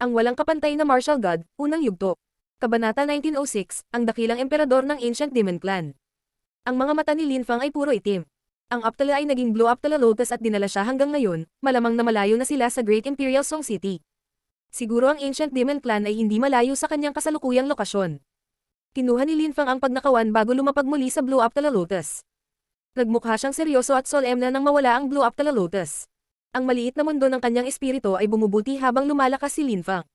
Ang walang kapantay na martial god, unang yugto. Kabanata 1906, ang dakilang emperador ng Ancient Demon Clan. Ang mga mata ni Lin Fang ay puro itim. Ang Aptala ay naging Blue Aptala Lotus at dinala siya hanggang ngayon, malamang na malayo na sila sa Great Imperial Song City. Siguro ang Ancient Demon Clan ay hindi malayo sa kanyang kasalukuyang lokasyon. Kinuha ni Lin Fang ang pagnakawan bago lumapag muli sa Blue Aptala Lotus. Nagmukha siyang seryoso at solemna nang mawala ang Blue Aptala Lotus. Ang maliit na mundo ng kanyang espiritu ay bumubuti habang lumalakas si Lin Fang.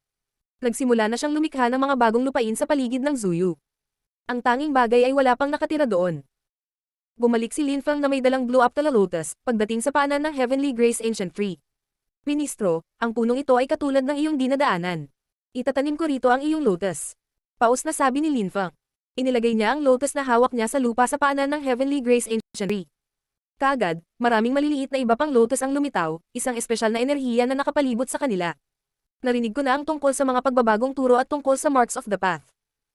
Nagsimula na siyang lumikha ng mga bagong lupain sa paligid ng Zuyu. Ang tanging bagay ay wala pang nakatira doon. Bumalik si Lin Fang na may dalang Blue Aptala Lotus pagdating sa paanan ng Heavenly Grace Ancient Tree. Ministro, ang punong ito ay katulad ng iyong dinadaanan. Itatanim ko rito ang iyong lotus. Paus na sabi ni Lin Fang. Inilagay niya ang lotus na hawak niya sa lupa sa paanan ng Heavenly Grace Ancient Tree. Kaagad, maraming maliliit na iba pang lotus ang lumitaw, isang espesyal na enerhiya na nakapalibot sa kanila. Narinig ko na ang tungkol sa mga pagbabagong turo at tungkol sa Marks of the Path.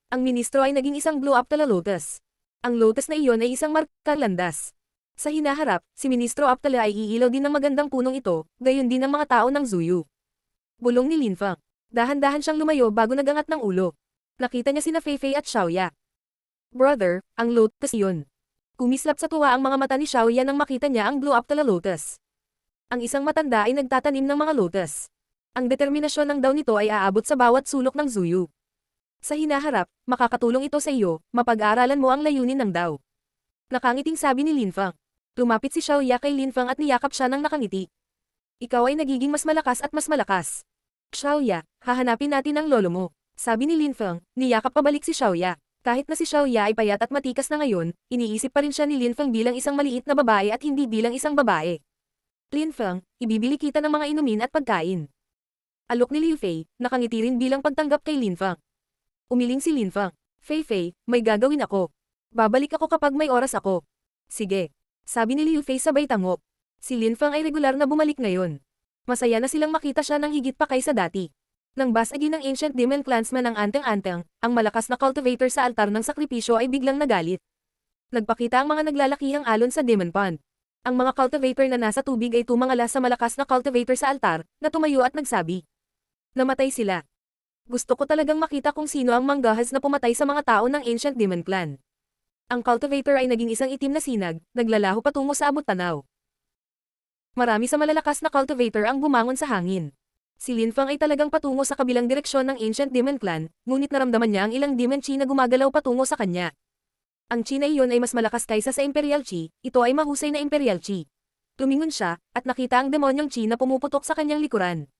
Ang ministro ay naging isang Blue Aptala Lotus. Ang lotus na iyon ay isang markang landas. Sa hinaharap, si Ministro Aptala ay iilaw din ng magandang punong ito, gayon din ng mga tao ng Zuyu. Bulong ni Lin Fang. Dahan-dahan siyang lumayo bago nagangat ng ulo. Nakita niya sina Feifei at Xiaoya. Brother, ang lotus iyon. Kumislap sa tuwa ang mga mata ni Xiaoya nang makita niya ang Blue Aptala Lotus. Ang isang matanda ay nagtatanim ng mga lotus. Ang determinasyon ng daw nito ay aabot sa bawat sulok ng Zuyu. Sa hinaharap, makakatulong ito sa iyo, mapag-aaralan mo ang layunin ng daw. Nakangiting sabi ni Lin Fang. Lumapit si Xiaoya kay Lin Fang at niyakap siya ng nakangiti. Ikaw ay nagiging mas malakas at mas malakas. Xiaoya, hahanapin natin ang lolo mo. Sabi ni Lin Fang, niyakap pabalik si Xiaoya. Kahit na si Xiaoya ay payat at matikas na ngayon, iniisip pa rin siya ni Lin Fang bilang isang maliit na babae at hindi bilang isang babae. Lin Fang, ibibili kita ng mga inumin at pagkain. Alok ni Liu Fei, nakangiti rin bilang pagtanggap kay Lin Fang. Umiling si Lin Fang. Feifei, may gagawin ako. Babalik ako kapag may oras ako. Sige. Sabi ni Liu Fei sabay tango. Si Lin Fang ay regular na bumalik ngayon. Masaya na silang makita siya ng higit pa kaysa dati. Nang basagin ng Ancient Demon Clansman ang anteng-anteng, ang malakas na cultivator sa altar ng sakripisyo ay biglang nagalit. Nagpakita ang mga naglalakihang alon sa Demon Pond. Ang mga cultivator na nasa tubig ay tumangala sa malakas na cultivator sa altar, na tumayo at nagsabi. Namatay sila. Gusto ko talagang makita kung sino ang manggahas na pumatay sa mga tao ng Ancient Demon Clan. Ang cultivator ay naging isang itim na sinag, naglalaho patungo sa abot-tanaw. Marami sa malalakas na cultivator ang bumangon sa hangin. Si Lin Fang ay talagang patungo sa kabilang direksyon ng Ancient Demon Clan, ngunit naramdaman niya ang ilang Demon Chi na gumagalaw patungo sa kanya. Ang Chi na iyon ay mas malakas kaysa sa Imperial Chi, ito ay mahusay na Imperial Chi. Tumingon siya, at nakita ang demonyong Chi na pumuputok sa kanyang likuran.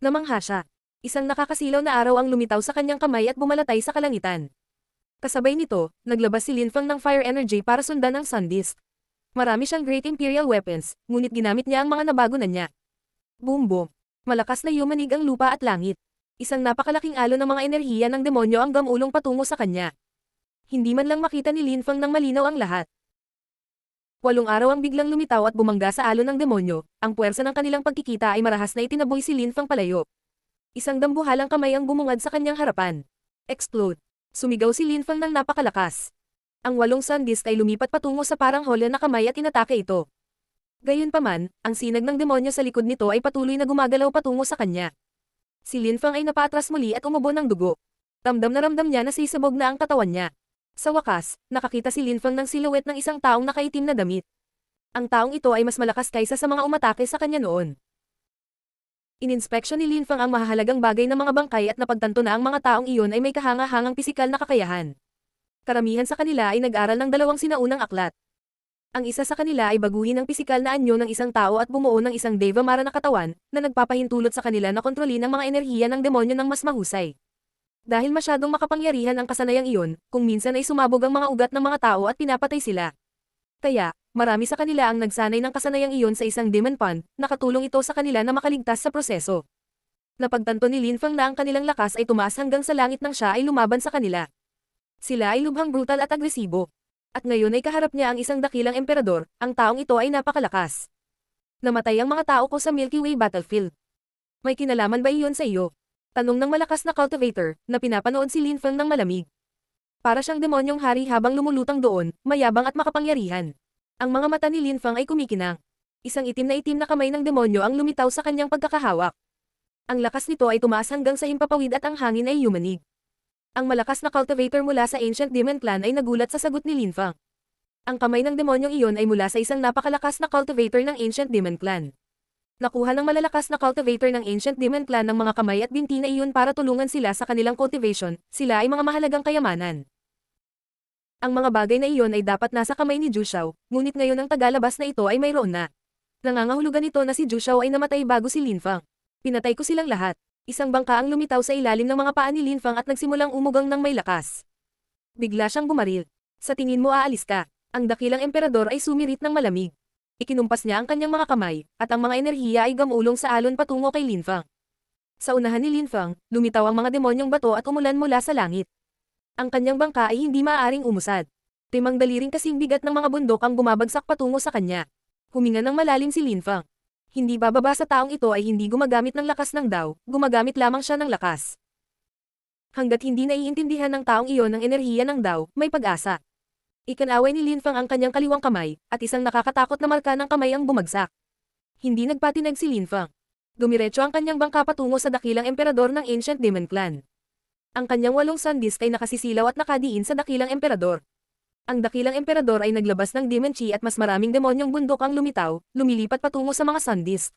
Namangha siya. Isang nakakasilaw na araw ang lumitaw sa kanyang kamay at bumalatay sa kalangitan. Kasabay nito, naglabas si Lin Fang ng fire energy para sundan ang Sun Disk. Marami siyang Great Imperial Weapons, ngunit ginamit niya ang mga nabago na niya. Boom boom. Malakas na yumanig ang lupa at langit. Isang napakalaking alon ng mga enerhiya ng demonyo ang gamulong patungo sa kanya. Hindi man lang makita ni Lin Fang nang malinaw ang lahat. 8 araw ang biglang lumitaw at bumangga sa alon ng demonyo, ang puwersa ng kanilang pagkikita ay marahas na itinaboy si Lin Fang palayo. Isang dambuhalang kamay ang bumungad sa kanyang harapan. Explode. Sumigaw si Lin Fang ng napakalakas. Ang 8 sun disk ay lumipat patungo sa parang hole na kamay at inatake ito. Gayunpaman, ang sinag ng demonyo sa likod nito ay patuloy na gumagalaw patungo sa kanya. Si Lin Fang ay napaatras muli at umubo ng dugo. Ramdam na ramdam niya na sisabog na ang katawan niya. Sa wakas, nakakita si Lin Fang ng silhouette ng isang taong nakaitim na damit. Ang taong ito ay mas malakas kaysa sa mga umatake sa kanya noon. Ininspeksyon ni Lin Fang ang mahahalagang bagay ng mga bangkay at napagtanto na ang mga taong iyon ay may kahanga-hangang pisikal na kakayahan. Karamihan sa kanila ay nag-aral ng 2 sinaunang aklat. Ang isa sa kanila ay baguhin ang pisikal na anyo ng isang tao at bumuo ng isang Deva Mara na katawan, na nagpapahintulot sa kanila na kontrolin ang mga enerhiya ng demonyo ng mas mahusay. Dahil masyadong makapangyarihan ang kasanayang iyon, kung minsan ay sumabog ang mga ugat ng mga tao at pinapatay sila. Kaya, marami sa kanila ang nagsanay ng kasanayang iyon sa isang Demon Pond, nakatulong ito sa kanila na makaligtas sa proseso. Napagtanto ni Lin Fang na ang kanilang lakas ay tumaas hanggang sa langit nang siya ay lumaban sa kanila. Sila ay lubhang brutal at agresibo. At ngayon ay kaharap niya ang isang dakilang emperador, ang taong ito ay napakalakas. Namatay ang mga tao ko sa Milky Way battlefield. May kinalaman ba iyon sa iyo? Tanong ng malakas na cultivator, na pinapanood si Lin Fang ng malamig. Para siyang demonyong hari habang lumulutang doon, mayabang at makapangyarihan. Ang mga mata ni Lin Fang ay kumikinang. Isang itim na kamay ng demonyo ang lumitaw sa kanyang pagkakahawak. Ang lakas nito ay tumaas hanggang sa himpapawid at ang hangin ay yumanig. Ang malakas na cultivator mula sa Ancient Demon Clan ay nagulat sa sagot ni Lin Fang. Ang kamay ng demonyong iyon ay mula sa isang napakalakas na cultivator ng Ancient Demon Clan. Nakuha ng malalakas na cultivator ng Ancient Demon Clan ng mga kamay at binti na iyon para tulungan sila sa kanilang cultivation, sila ay mga mahalagang kayamanan. Ang mga bagay na iyon ay dapat nasa kamay ni Zhu Xiao, ngunit ngayon ang tagalabas na ito ay mayroon na. Nangangahulugan ito na si Zhu Xiao ay namatay bago si Lin Fang. Pinatay ko silang lahat. Isang bangka ang lumitaw sa ilalim ng mga paa ni Lin Fang at nagsimulang umugang ng may lakas. Bigla siyang bumaril. Sa tingin mo aalis ka. Ang dakilang emperador ay sumirit ng malamig. Ikinumpas niya ang kanyang mga kamay, at ang mga enerhiya ay gamulong sa alon patungo kay Lin Fang. Sa unahan ni Lin Fang, lumitaw ang mga demonyong bato at umulan mula sa langit. Ang kanyang bangka ay hindi maaaring umusad. Timang daliring kasing bigat ng mga bundok ang bumabagsak patungo sa kanya. Huminga ng malalim si Lin Fang. Hindi bababa sa taong ito ay hindi gumagamit ng lakas ng Dao, gumagamit lamang siya ng lakas. Hanggat hindi naiintindihan ng taong iyon ang enerhiya ng Dao, may pag-asa. Ikanaway ni Lin Fang ang kanyang kaliwang kamay, at isang nakakatakot na marka ng kamay ang bumagsak. Hindi nagpatinag si Lin Fang. Dumiretso ang kanyang bangka patungo sa dakilang emperador ng Ancient Demon Clan. Ang kanyang 8 sun disk ay nakasisilaw at nakadiin sa dakilang emperador. Ang dakilang emperador ay naglabas ng demon chi at mas maraming demonyong bundok ang lumitaw, lumilipat patungo sa mga sun disk.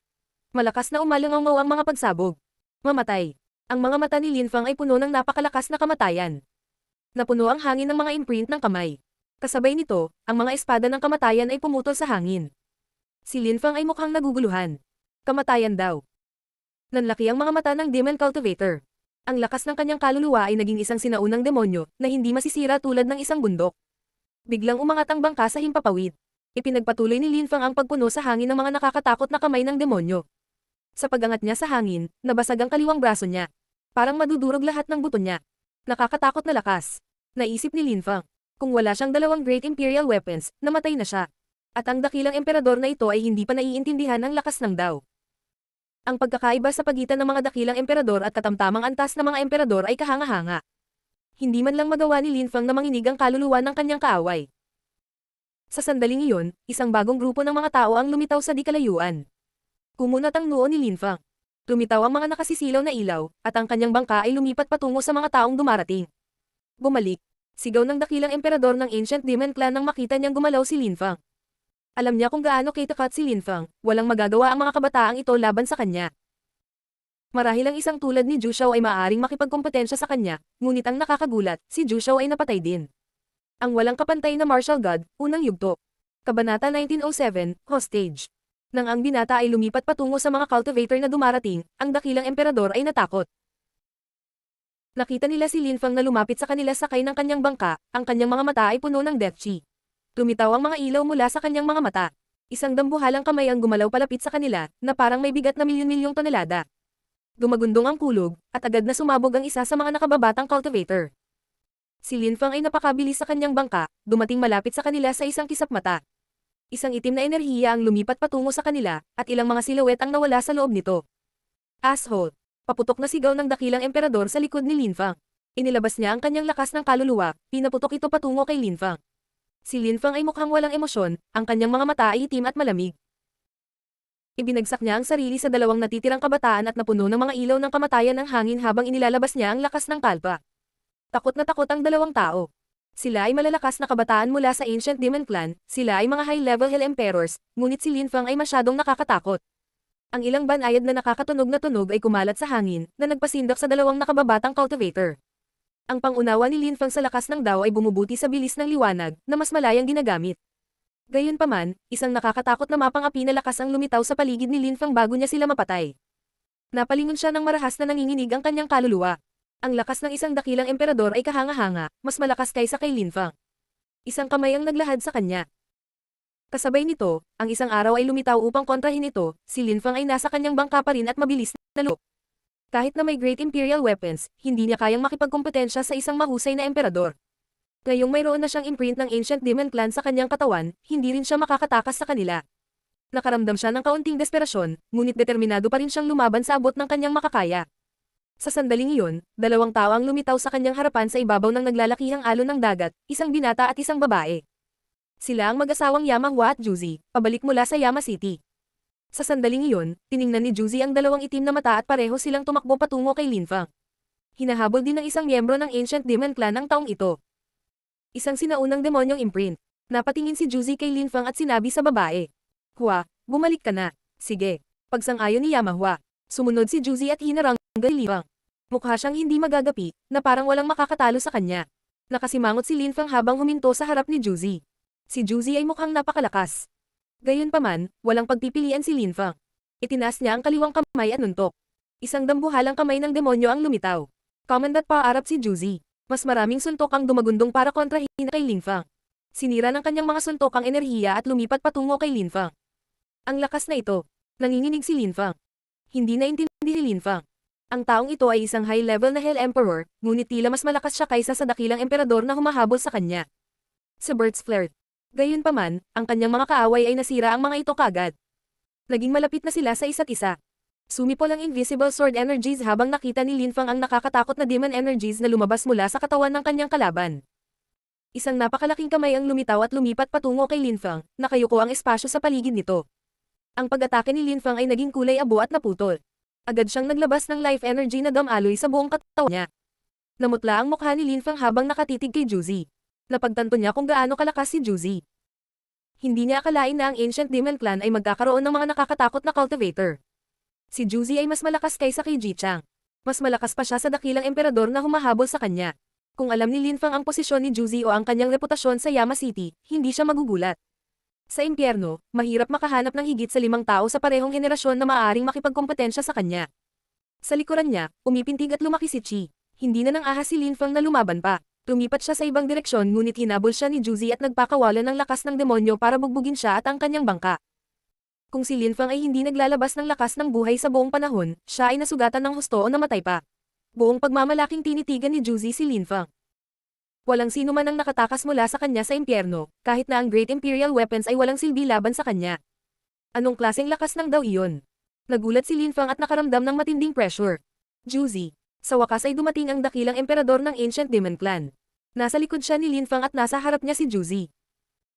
Malakas na umalangaw ang mga pagsabog. Mamatay. Ang mga mata ni Lin Fang ay puno ng napakalakas na kamatayan. Napuno ang hangin ng mga imprint ng kamay. Kasabay nito, ang mga espada ng kamatayan ay pumutol sa hangin. Si Lin Fang ay mukhang naguguluhan. Kamatayan daw. Nanlaki ang mga mata ng Demon Cultivator. Ang lakas ng kanyang kaluluwa ay naging isang sinaunang demonyo na hindi masisira tulad ng isang bundok. Biglang umangat ang bangka sa himpapawid. Ipinagpatuloy ni Lin Fang ang pagpuno sa hangin ng mga nakakatakot na kamay ng demonyo. Sa pagangat niya sa hangin, nabasag ang kaliwang braso niya. Parang madudurog lahat ng buto niya. Nakakatakot na lakas. Naisip ni Lin Fang. Kung wala siyang 2 Great Imperial Weapons, namatay na siya. At ang dakilang emperador na ito ay hindi pa naiintindihan ang lakas ng Dao. Ang pagkakaiba sa pagitan ng mga dakilang emperador at katamtamang antas ng mga emperador ay kahanga-hanga. Hindi man lang magawa ni Lin Fang na manginig ang kaluluwa ng kanyang kaaway. Sa sandaling iyon, isang bagong grupo ng mga tao ang lumitaw sa di kalayuan. Kumunat ang noo ni Lin Fang. Lumitaw ang mga nakasisilaw na ilaw, at ang kanyang bangka ay lumipat patungo sa mga taong dumarating. Bumalik. Sigaw ng dakilang emperador ng Ancient Demon Clan nang makita niyang gumalaw si Lin Fang. Alam niya kung gaano katakat si Lin Fang, walang magagawa ang mga kabataang ito laban sa kanya. Marahil ang isang tulad ni Zhu Xiao ay maaaring makipagkompetensya sa kanya, ngunit ang nakakagulat, si Zhu Xiao ay napatay din. Ang walang kapantay na martial god, unang yugto. Kabanata 1907, Hostage. Nang ang binata ay lumipat patungo sa mga cultivator na dumarating, ang dakilang emperador ay natakot. Nakita nila si Lin Fang na lumapit sa kanila sakay ng kanyang bangka, ang kanyang mga mata ay puno ng death chi. Lumitaw ang mga ilaw mula sa kanyang mga mata. Isang dambuhalang kamay ang gumalaw palapit sa kanila, na parang may bigat na milyon-milyong tonelada. Gumagundong ang kulog, at agad na sumabog ang isa sa mga nakababatang cultivator. Si Lin Fang ay napakabilis sa kanyang bangka, dumating malapit sa kanila sa isang kisap mata. Isang itim na enerhiya ang lumipat patungo sa kanila, at ilang mga silhouette ang nawala sa loob nito. Asshole! Paputok na sigaw ng dakilang emperador sa likod ni Lin Fang. Inilabas niya ang kanyang lakas ng kaluluwa, pinaputok ito patungo kay Lin Fang. Si Lin Fang ay mukhang walang emosyon, ang kanyang mga mata ay itim at malamig. Ibinagsak niya ang sarili sa 2 natitirang kabataan at napuno ng mga ilaw ng kamatayan ng hangin habang inilalabas niya ang lakas ng kalpa. Takot na takot ang 2 tao. Sila ay malalakas na kabataan mula sa Ancient Demon Clan, sila ay mga high-level Hell Emperors, ngunit si Lin Fang ay masyadong nakakatakot. Ang ilang banayad na nakakatunog na tunog ay kumalat sa hangin, na nagpasindak sa 2 nakababatang cultivator. Ang pangunawa ni Lin Fang sa lakas ng Dao ay bumubuti sa bilis ng liwanag, na mas malayang ginagamit. Gayunpaman, isang nakakatakot na mapang-api na lakas ang lumitaw sa paligid ni Lin Fang bago niya sila mapatay. Napalingon siya ng marahas na nanginginig ang kanyang kaluluwa. Ang lakas ng isang dakilang emperador ay kahanga-hanga, mas malakas kaysa kay Lin Fang. Isang kamay ang naglahad sa kanya. Kasabay nito, ang isang araw ay lumitaw upang kontrahin ito, si Lin Fang ay nasa kanyang bangka pa rin at mabilis na loob. Kahit na may Great Imperial Weapons, hindi niya kayang makipagkompetensya sa isang mahusay na emperador. Ngayong mayroon na siyang imprint ng Ancient Demon Clan sa kanyang katawan, hindi rin siya makakatakas sa kanila. Nakaramdam siya ng kaunting desperasyon, ngunit determinado pa rin siyang lumaban sa abot ng kanyang makakaya. Sa sandaling iyon, 2 tao ang lumitaw sa kanyang harapan sa ibabaw ng naglalakihang alon ng dagat, isang binata at isang babae. Sila ang mag-asawang Yama Hua at Juzi, pabalik mula sa Yama City. Sa sandaling iyon, tiningnan ni Juzi ang dalawang itim na mata at pareho silang tumakbo patungo kay Linfang. Hinahabol din ng isang miyembro ng Ancient Demon Clan ang taong ito. Isang sinaunang demonyong imprint. Napatingin si Juzi kay Linfang at sinabi sa babae. Hua, bumalik ka na. Sige. Pagsang-ayon ni Yamahua. Sumunod si Juzi at hinarang kay Linfang. Mukha siyang hindi magagapi, na parang walang makakatalo sa kanya. Nakasimangot si Linfang habang huminto sa harap ni Juzi. Si Juzi ay mukhang napakalakas. Gayunpaman, walang pagpipilian si Linfang. Itinaas niya ang kaliwang kamay at nuntok. Isang dambuhalang kamay ng demonyo ang lumitaw. Commandant paarap si Juzi. Mas maraming suntok ang dumagundong para kontrahin kay Linfang. Sinira ng kanyang mga suntok ang enerhiya at lumipat patungo kay Linfang. Ang lakas na ito. Nanginginig si Linfang. Hindi naintindi ni Linfang. Ang taong ito ay isang high-level na Hell Emperor, ngunit tila mas malakas siya kaysa sa dakilang emperador na humahabol sa kanya. Sa Bird's Flirt. Gayunpaman, ang kanyang mga kaaway ay nasira ang mga ito kaagad. Naging malapit na sila sa isa't isa. Sumipol ang invisible sword energies habang nakita ni Linfang ang nakakatakot na demon energies na lumabas mula sa katawan ng kanyang kalaban. Isang napakalaking kamay ang lumitaw at lumipat patungo kay Linfang, nakayuko ang espasyo sa paligid nito. Ang pag-atake ni Linfang ay naging kulay abo at naputol. Agad siyang naglabas ng life energy na damaloy sa buong katawan niya. Namutla ang mukha ni Linfang habang nakatitig kay Juzi. Napagtanto niya kung gaano kalakas si Juzi. Hindi niya akalain na ang Ancient Demon Clan ay magkakaroon ng mga nakakatakot na cultivator. Si Juzi ay mas malakas kaysa kay Jichang. Mas malakas pa siya sa dakilang emperador na humahabol sa kanya. Kung alam ni Linfang ang posisyon ni Juzi o ang kanyang reputasyon sa Yama City, hindi siya magugulat. Sa impyerno, mahirap makahanap ng higit sa 5 tao sa parehong henerasyon na maaaring makipagkompetensya sa kanya. Sa likuran niya, umipintig at lumaki si Chi. Hindi na nang ahas si Linfang na lumaban pa. Lumipat siya sa ibang direksyon ngunit hinabol siya ni Juzi at nagpakawalan ng lakas ng demonyo para bugbugin siya at ang kanyang bangka. Kung si Linfang ay hindi naglalabas ng lakas ng buhay sa buong panahon, siya ay nasugatan ng husto o namatay pa. Buong pagmamalaking tinitigan ni Juzi si Linfang. Walang sino man ang nakatakas mula sa kanya sa impyerno, kahit na ang Great Imperial Weapons ay walang silbi laban sa kanya. Anong klaseng lakas ng daw iyon? Nagulat si Linfang at nakaramdam ng matinding pressure. Juzi. Sa wakas ay dumating ang dakilang emperador ng Ancient Demon Clan. Nasa likod siya ni Linfang at nasa harap niya si Juzi.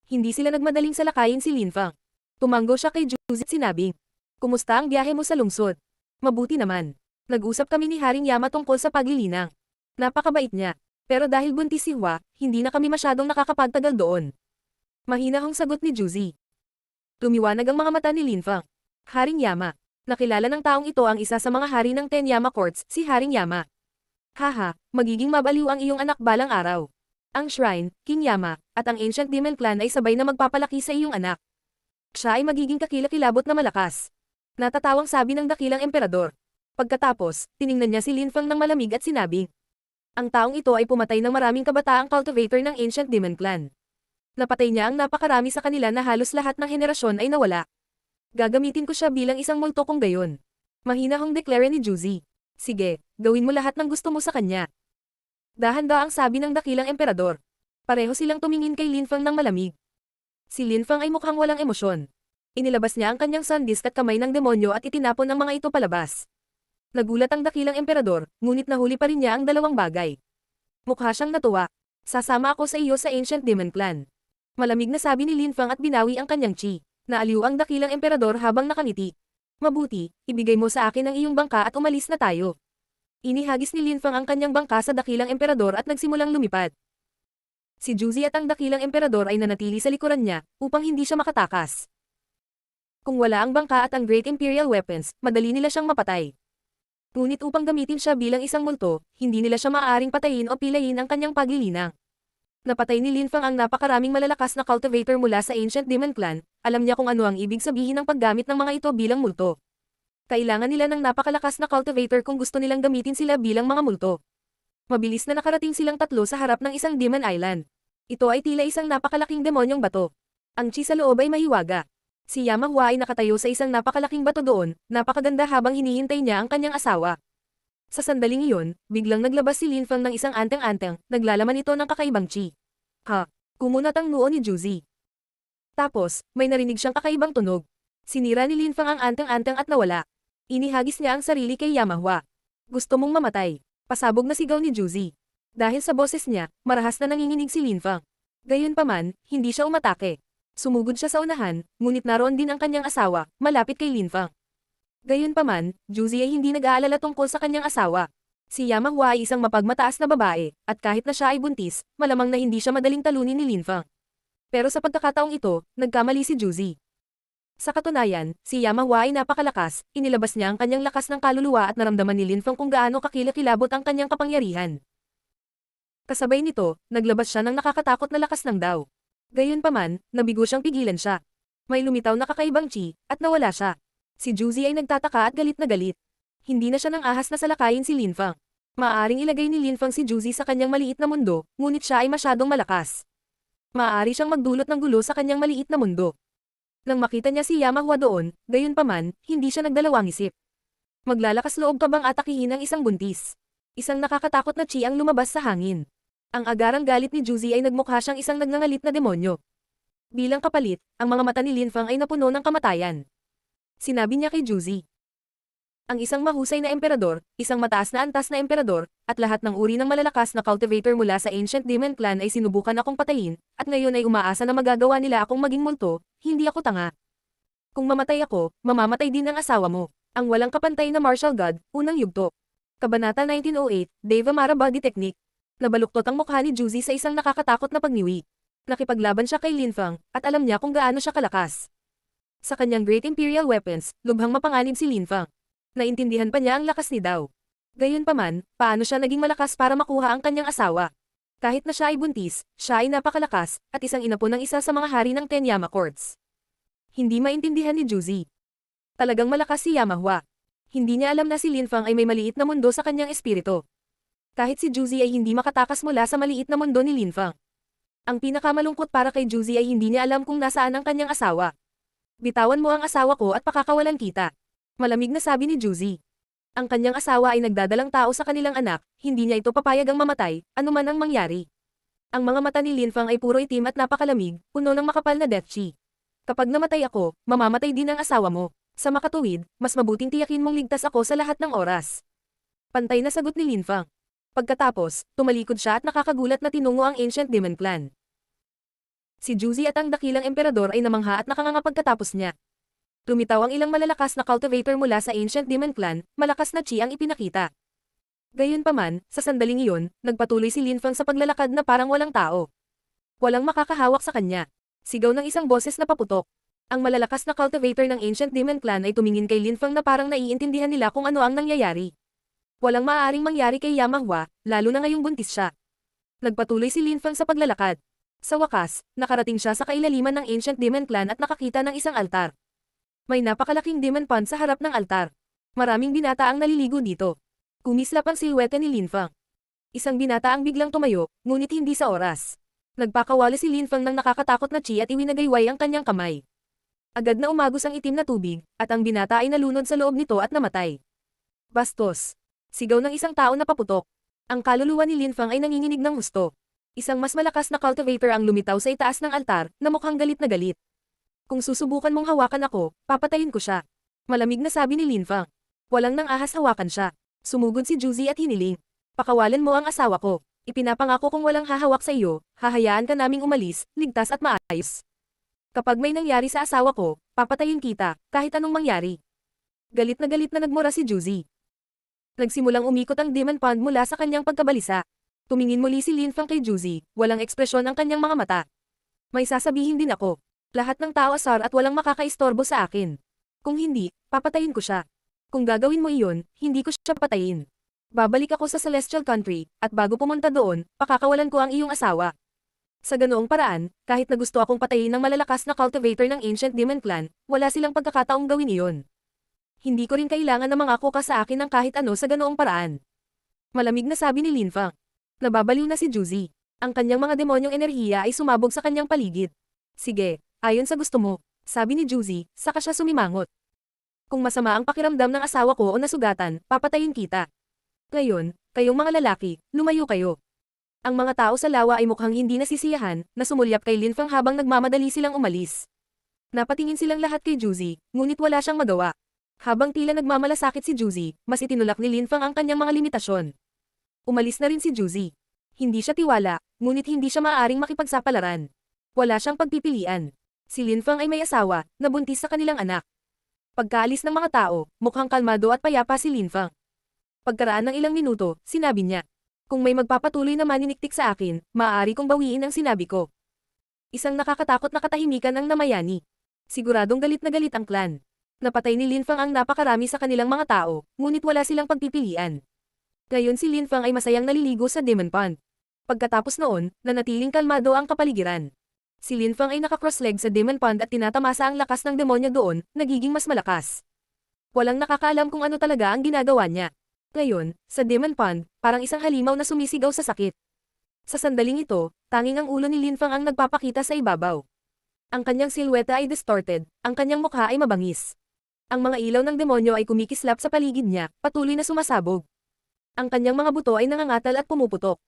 Hindi sila nagmadaling salakayin si Linfang. Tumanggo siya kay Juzi at sinabi, "Kumusta ang biyahe mo sa lungsod?" "Mabuti naman. Nag-usap kami ni Haring Yama tungkol sa paglilinang. Napakabait niya. Pero dahil buntis si Hua, hindi na kami masyadong nakakapagtagal doon." Mahinahong sagot ni Juzi. Lumiwanag ang mga mata ni Linfang. Haring Yama. Nakilala ng taong ito ang isa sa mga hari ng Tenyama Courts, si Haring Yama. Haha, magiging mabaliw ang iyong anak balang araw. Ang Shrine, King Yama, at ang Ancient Demon Clan ay sabay na magpapalaki sa iyong anak. Siya ay magiging kakilakilabot na malakas. Natatawang sabi ng dakilang emperador. Pagkatapos, tiningnan niya si Linfang ng malamig at sinabi. Ang taong ito ay pumatay ng maraming kabataang cultivator ng Ancient Demon Clan. Napatay niya ang napakarami sa kanila na halos lahat ng henerasyon ay nawala. Gagamitin ko siya bilang isang multo kung gayon. Mahinahong deklara ni Juzi. Sige, gawin mo lahat ng gusto mo sa kanya. Dahan-daang sabi ng dakilang emperador. Pareho silang tumingin kay Linfang ng malamig. Si Linfang ay mukhang walang emosyon. Inilabas niya ang kanyang sandisk at kamay ng demonyo at itinapon ang mga ito palabas. Nagulat ang dakilang emperador, ngunit nahuli pa rin niya ang dalawang bagay. Mukha siyang natuwa. Sasama ako sa iyo sa Ancient Demon Clan. Malamig na sabi ni Linfang at binawi ang kanyang chi. Naaliw ang dakilang emperador habang nakangiti. Mabuti, ibigay mo sa akin ang iyong bangka at umalis na tayo. Inihagis ni Linfang ang kanyang bangka sa dakilang emperador at nagsimulang lumipad. Si Juzi at ang dakilang emperador ay nanatili sa likuran niya, upang hindi siya makatakas. Kung wala ang bangka at ang Great Imperial Weapons, madali nila siyang mapatay. Ngunit upang gamitin siya bilang isang multo, hindi nila siya maaaring patayin o pilayin ang kanyang paglilinang. Napatay ni Linfang ang napakaraming malalakas na cultivator mula sa Ancient Demon Clan, alam niya kung ano ang ibig sabihin ng paggamit ng mga ito bilang multo. Kailangan nila ng napakalakas na cultivator kung gusto nilang gamitin sila bilang mga multo. Mabilis na nakarating silang tatlo sa harap ng isang Demon Island. Ito ay tila isang napakalaking demonyong bato. Ang chi sa loob ay mahiwaga. Si Yamahua ay nakatayo sa isang napakalaking bato doon, napakaganda habang hinihintay niya ang kanyang asawa. Sa sandaling iyon, biglang naglabas si Linfang ng isang anteng-anteng, naglalaman ito ng kakaibang chi. Ha! Kumunat ang noo ni Juzi. Tapos, may narinig siyang kakaibang tunog. Sinira ni Linfang ang anteng-anteng at nawala. Inihagis niya ang sarili kay Yamahua. Gusto mong mamatay. Pasabog na sigaw ni Juzi. Dahil sa boses niya, marahas na nanginginig si Linfang. Gayunpaman, hindi siya umatake. Sumugod siya sa unahan, ngunit naroon din ang kanyang asawa, malapit kay Linfang. Gayunpaman, Juzi ay hindi nag-aalala tungkol sa kanyang asawa. Si Yamahua ay isang mapagmataas na babae, at kahit na siya ay buntis, malamang na hindi siya madaling talunin ni Linfang. Pero sa pagkakataong ito, nagkamali si Juzi. Sa katunayan, si Yamahua ay napakalakas, inilabas niya ang kanyang lakas ng kaluluwa at naramdaman ni Linfang kung gaano kakilakilabot ang kanyang kapangyarihan. Kasabay nito, naglabas siya ng nakakatakot na lakas ng daw. Gayunpaman, nabigo siyang pigilan siya. May lumitaw na kakaibang chi, at nawala siya. Si Juzi ay nagtataka at galit na galit. Hindi na siya nang ahas na salakayin si Linfang. Maaaring ilagay ni Linfang si Juzi sa kanyang maliit na mundo, ngunit siya ay masyadong malakas. Maaari siyang magdulot ng gulo sa kanyang maliit na mundo. Nang makita niya si Yamahua doon, gayunpaman, hindi siya nagdalawang isip. Maglalakas loob ka bang atakihin ang isang buntis? Isang nakakatakot na chi ang lumabas sa hangin. Ang agarang galit ni Juzi ay nagmukha siyang isang nagngangalit na demonyo. Bilang kapalit, ang mga mata ni Linfang ay napuno ng kamatayan. Sinabi niya kay Juzi. Ang isang mahusay na emperador, isang mataas na antas na emperador, at lahat ng uri ng malalakas na cultivator mula sa Ancient Demon Clan ay sinubukan akong patayin, at ngayon ay umaasa na magagawa nila akong maging multo, hindi ako tanga. Kung mamatay ako, mamamatay din ang asawa mo. Ang walang kapantay na martial god, unang yugto. Kabanata 1908, Deva Mara Body Technique. Nabaluktot ang mukha ni Juzi sa isang nakakatakot na pagniwi. Nakipaglaban siya kay Linfang, at alam niya kung gaano siya kalakas. Sa kanyang Great Imperial Weapons, lubhang mapanganib si Linfang. Naintindihan pa niya ang lakas ni Dao. Gayunpaman, paano siya naging malakas para makuha ang kanyang asawa? Kahit na siya ay buntis, siya ay napakalakas, at isang inapo ng isa sa mga hari ng Tenyama Courts. Hindi maintindihan ni Juzi. Talagang malakas si Yamahua. Hindi niya alam na si Linfang ay may maliit na mundo sa kanyang espiritu. Kahit si Juzi ay hindi makatakas mula sa maliit na mundo ni Linfang. Ang pinakamalungkot para kay Juzi ay hindi niya alam kung nasaan ang kanyang asawa. Bitawan mo ang asawa ko at pakakawalan kita. Malamig na sabi ni Juzi. Ang kanyang asawa ay nagdadalang tao sa kanilang anak, hindi niya ito papayag ang mamatay, anuman ang mangyari. Ang mga mata ni Linfang ay puro itim at napakalamig, puno ng makapal na death chi. Kapag namatay ako, mamamatay din ang asawa mo. Sa makatuwid, mas mabuting tiyakin mong ligtas ako sa lahat ng oras. Pantay na sagot ni Linfang. Pagkatapos, tumalikod siya at nakakagulat na tinungo ang Ancient Demon Clan. Si Juzi at ang dakilang emperador ay namangha at nakanganga pagkatapos niya. Lumitaw ang ilang malalakas na cultivator mula sa Ancient Demon Clan, malakas na chi ang ipinakita. Gayunpaman, sa sandaling iyon, nagpatuloy si Linfang sa paglalakad na parang walang tao. Walang makakahawak sa kanya. Sigaw ng isang boses na paputok. Ang malalakas na cultivator ng Ancient Demon Clan ay tumingin kay Linfang na parang naiintindihan nila kung ano ang nangyayari. Walang maaaring mangyari kay Yamahua, lalo na ngayong buntis siya. Nagpatuloy si Linfang sa paglalakad. Sa wakas, nakarating siya sa kailaliman ng Ancient Demon Clan at nakakita ng isang altar. May napakalaking demon pond sa harap ng altar. Maraming binata ang naliligo dito. Kumislap ang silwete ni Linfang. Isang binata ang biglang tumayo, ngunit hindi sa oras. Nagpakawala si Linfang ng nakakatakot na chi at iwinagayway ang kanyang kamay. Agad na umagos ang itim na tubig, at ang binata ay nalunod sa loob nito at namatay. Bastos! Sigaw ng isang tao na paputok. Ang kaluluwa ni Linfang ay nanginginig ng husto. Isang mas malakas na cultivator ang lumitaw sa itaas ng altar, na mukhang galit na galit. Kung susubukan mong hawakan ako, papatayin ko siya. Malamig na sabi ni Linfang. Walang nang ahas hawakan siya. Sumugod si Juzi at hiniling. Pakawalan mo ang asawa ko. Ipinapangako kung walang hahawak sa iyo, hahayaan ka naming umalis, ligtas at maayos. Kapag may nangyari sa asawa ko, papatayin kita, kahit anong mangyari. Galit na nagmura si Juzi. Nagsimulang umikot ang demon pond mula sa kanyang pagkabalisa. Tumingin muli si Linfang kay Juzi, walang ekspresyon ang kanyang mga mata. May sasabihin din ako. Lahat ng tao asar at walang makakaistorbo sa akin. Kung hindi, papatayin ko siya. Kung gagawin mo iyon, hindi ko siya patayin. Babalik ako sa Celestial Country, at bago pumunta doon, pakakawalan ko ang iyong asawa. Sa ganoong paraan, kahit na gusto akong patayin ng malalakas na cultivator ng Ancient Demon Clan, wala silang pagkakataong gawin iyon. Hindi ko rin kailangan na mangako ka sa akin ng kahit ano sa ganoong paraan. Malamig na sabi ni Linfang. Nababaliw na si Juzi. Ang kanyang mga demonyong enerhiya ay sumabog sa kanyang paligid. Sige, ayon sa gusto mo, sabi ni Juzi, saka siya sumimangot. Kung masama ang pakiramdam ng asawa ko o nasugatan, papatayin kita. Ngayon, kayong mga lalaki, lumayo kayo. Ang mga tao sa lawa ay mukhang hindi nasisiyahan, na sumulyap kay Linfang habang nagmamadali silang umalis. Napatingin silang lahat kay Juzi, ngunit wala siyang magawa. Habang tila nagmamalasakit si Juzi, mas itinulak ni Linfang ang kanyang mga limitasyon. Umalis na rin si Juzi. Hindi siya tiwala, ngunit hindi siya maaaring makipagsapalaran. Wala siyang pagpipilian. Si Lin Fang ay may asawa, na buntis sa kanilang anak. Pagkaalis ng mga tao, mukhang kalmado at payapa si Lin Fang. Pagkaraan ng ilang minuto, sinabi niya, "Kung may magpapatuloy na maniniktik sa akin, maaari kong bawiin ang sinabi ko." Isang nakakatakot na katahimikan ang namayani. Siguradong galit na galit ang clan. Napatay ni Lin Fang ang napakarami sa kanilang mga tao, ngunit wala silang pagpipilian. Ngayon si Lin Fang ay masayang naliligo sa Demon Pond. Pagkatapos noon, nanatiling kalmado ang kapaligiran. Si Lin Fang ay naka-cross-leg sa Demon Pond at tinatamasa ang lakas ng demonyo doon, nagiging mas malakas. Walang nakakaalam kung ano talaga ang ginagawa niya. Ngayon, sa Demon Pond, parang isang halimaw na sumisigaw sa sakit. Sa sandaling ito, tanging ang ulo ni Lin Fang ang nagpapakita sa ibabaw. Ang kanyang silhouette ay distorted, ang kanyang mukha ay mabangis. Ang mga ilaw ng demonyo ay kumikislap sa paligid niya, patuloy na sumasabog. Ang kanyang mga buto ay nangangatal at pumuputok.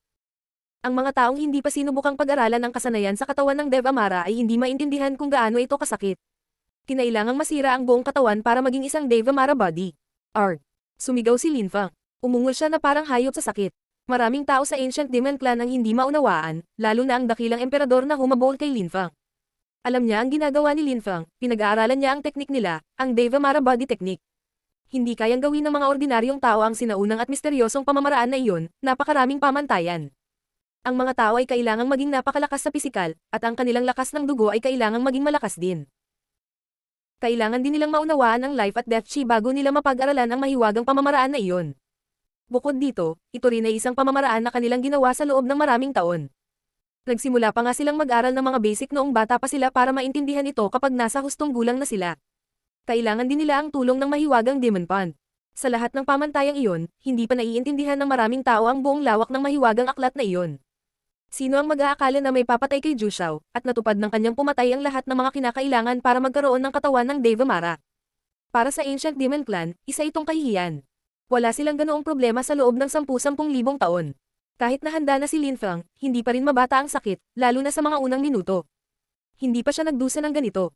Ang mga taong hindi pa sinubukang pag-aralan ang kasanayan sa katawan ng Dev Amara ay hindi maintindihan kung gaano ito kasakit. Kinailangang masira ang buong katawan para maging isang Dev Amara body. Arg! Sumigaw si Lin Fang. Umungol siya na parang hayop sa sakit. Maraming tao sa Ancient Demon Clan ang hindi maunawaan, lalo na ang dakilang emperador na humabol kay Lin Fang. Alam niya ang ginagawa ni Lin Fang, pinag-aaralan niya ang teknik nila, ang Dev Amara body technique. Hindi kayang gawin ng mga ordinaryong tao ang sinaunang at misteryosong pamamaraan na iyon, napakaraming pamantayan. Ang mga tao ay kailangang maging napakalakas sa pisikal, at ang kanilang lakas ng dugo ay kailangang maging malakas din. Kailangan din nilang maunawaan ang life at death chi bago nila mapag-aralan ang mahiwagang pamamaraan na iyon. Bukod dito, ito rin ay isang pamamaraan na kanilang ginawa sa loob ng maraming taon. Nagsimula pa nga silang mag-aral ng mga basic noong bata pa sila para maintindihan ito kapag nasa hustong gulang na sila. Kailangan din nila ang tulong ng mahiwagang Demon Pond. Sa lahat ng pamantayang iyon, hindi pa naiintindihan ng maraming tao ang buong lawak ng mahiwagang aklat na iyon. Sino ang mag-aakala na may papatay kay Ju Xiao, at natupad ng kanyang pumatay ang lahat ng mga kinakailangan para magkaroon ng katawan ng Dev Amara? Para sa Ancient Demon Clan, isa itong kahihiyan. Wala silang ganoong problema sa loob ng 10,000 taon. Kahit na handa na si Lin Fang, hindi pa rin mabata ang sakit, lalo na sa mga unang minuto. Hindi pa siya nagdusa ng ganito.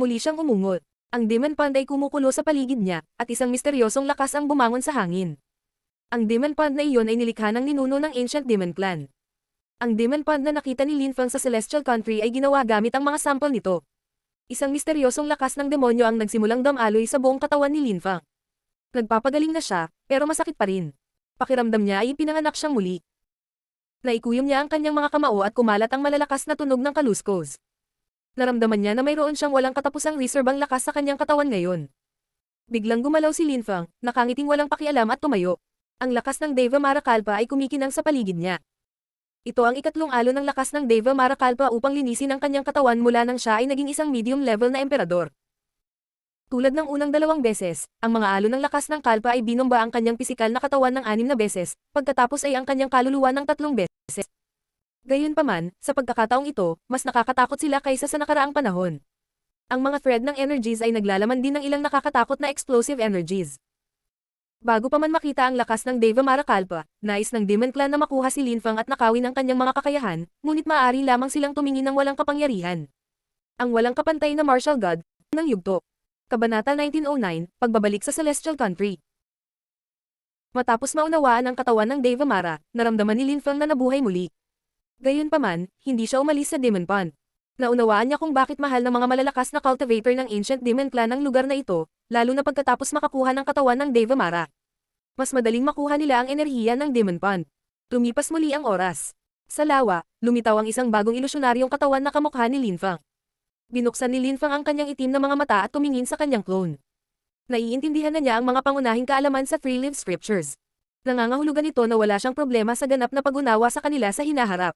Muli siyang umungot. Ang Demon Pond ay kumukulo sa paligid niya, at isang misteryosong lakas ang bumangon sa hangin. Ang Demon Pond na iyon ay nilikha ng ninuno ng Ancient Demon Clan. Ang Demon Pond na nakita ni Lin Fang sa Celestial Country ay ginawa gamit ang mga sample nito. Isang misteryosong lakas ng demonyo ang nagsimulang damaloy sa buong katawan ni Lin Fang. Nagpapagaling na siya, pero masakit pa rin. Pakiramdam niya ay ipinanganak siyang muli. Naikuyom niya ang kanyang mga kamao at kumalat ang malalakas na tunog ng kaluskos. Naramdaman niya na mayroon siyang walang katapusang reserve ang lakas sa kanyang katawan ngayon. Biglang gumalaw si Lin Fang, nakangiting walang pakialam at tumayo. Ang lakas ng Dev Amara Kalpa ay kumikinang sa paligid niya. Ito ang ikatlong alon ng lakas ng Dev Amara Kalpa upang linisin ang kanyang katawan mula nang siya ay naging isang medium level na emperador. Tulad ng unang 2 beses, ang mga alon ng lakas ng Kalpa ay binomba ang kanyang pisikal na katawan ng 6 na beses, pagkatapos ay ang kanyang kaluluwa ng 3 beses. Gayunpaman, sa pagkakataong ito, mas nakakatakot sila kaysa sa nakaraang panahon. Ang mga thread ng energies ay naglalaman din ng ilang nakakatakot na explosive energies. Bago pa man makita ang lakas ng Dev Amara Kalpa, nais ng Demon Clan na makuha si Lin Fang at nakawin ang kanyang mga kakayahan, ngunit maaari lamang silang tumingin ng walang kapangyarihan. Ang walang kapantay na martial god ng yugto. Kabanata 1909, Pagbabalik sa Celestial Country. Matapos maunawaan ang katawan ng Dev Amara, naramdaman ni Lin Fang na nabuhay muli. Gayunpaman, hindi siya umalis sa Demon Pond. Naunawaan niya kung bakit mahal ng mga malalakas na cultivator ng Ancient Demon Clan ang lugar na ito, lalo na pagkatapos makakuha ng katawan ng Dev Amara. Mas madaling makuha nila ang enerhiya ng Demon Pond. Lumipas muli ang oras. Sa lawa, lumitaw ang isang bagong ilusyonaryong katawan na kamukha ni Lin Fang. Binuksan ni Lin Fang ang kanyang itim na mga mata at tumingin sa kanyang clone. Naiintindihan na niya ang mga pangunahing kaalaman sa Three-Leaf Scriptures. Nangangahulugan ito na wala siyang problema sa ganap na pag-unawa sa kanila sa hinaharap.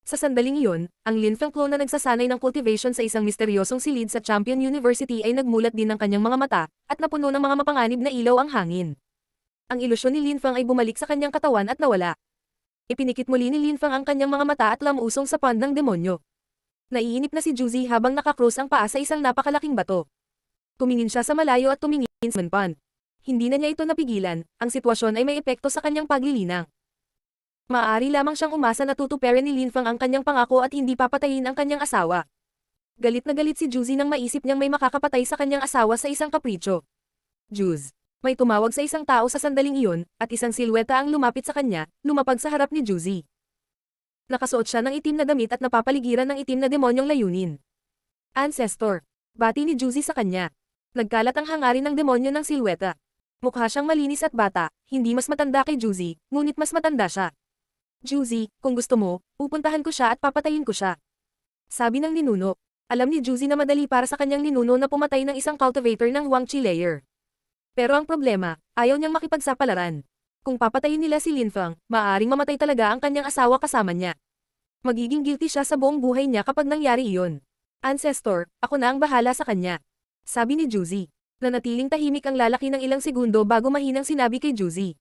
Sa sandaling iyon, ang Lin Fang clone na nagsasanay ng cultivation sa isang misteryosong silid sa Champion University ay nagmulat din ng kanyang mga mata, at napuno ng mga mapanganib na ilaw ang hangin. Ang ilusyon ni Lin Fang ay bumalik sa kanyang katawan at nawala. Ipinikit muli ni Lin Fang ang kanyang mga mata at lamusong sa pond ng demonyo. Naiinip na si Juzi habang nakakrus ang paa sa isang napakalaking bato. Tumingin siya sa malayo at tumingin sa pond. Hindi na niya ito napigilan, ang sitwasyon ay may epekto sa kanyang paglilinang. Maaari lamang siyang umasa na tutuperin ni Lin Fang ang kanyang pangako at hindi papatayin ang kanyang asawa. Galit na galit si Juzi nang maisip niyang may makakapatay sa kanyang asawa sa isang kapritsyo. Juz. May tumawag sa isang tao sa sandaling iyon, at isang silweta ang lumapit sa kanya, lumapag sa harap ni Juzi. Nakasuot siya ng itim na damit at napapaligiran ng itim na demonyong layunin. Ancestor. Bati ni Juzi sa kanya. Nagkalat ang hangarin ng demonyo ng silweta. Mukha siyang malinis at bata, hindi mas matanda kay Juzi, ngunit mas matanda siya. Juzi, kung gusto mo, pupuntahan ko siya at papatayin ko siya. Sabi ng ninuno. Alam ni Juzi na madali para sa kanyang ninuno na pumatay ng isang cultivator ng Huangqi layer. Pero ang problema, ayaw niyang makipagsapalaran. Kung papatayin nila si Linfang, maaaring mamatay talaga ang kanyang asawa kasama niya. Magiging guilty siya sa buong buhay niya kapag nangyari iyon. Ancestor, ako na ang bahala sa kanya. Sabi ni Juzi. Nanatiling tahimik ang lalaki ng ilang segundo bago mahinang sinabi kay Juzi.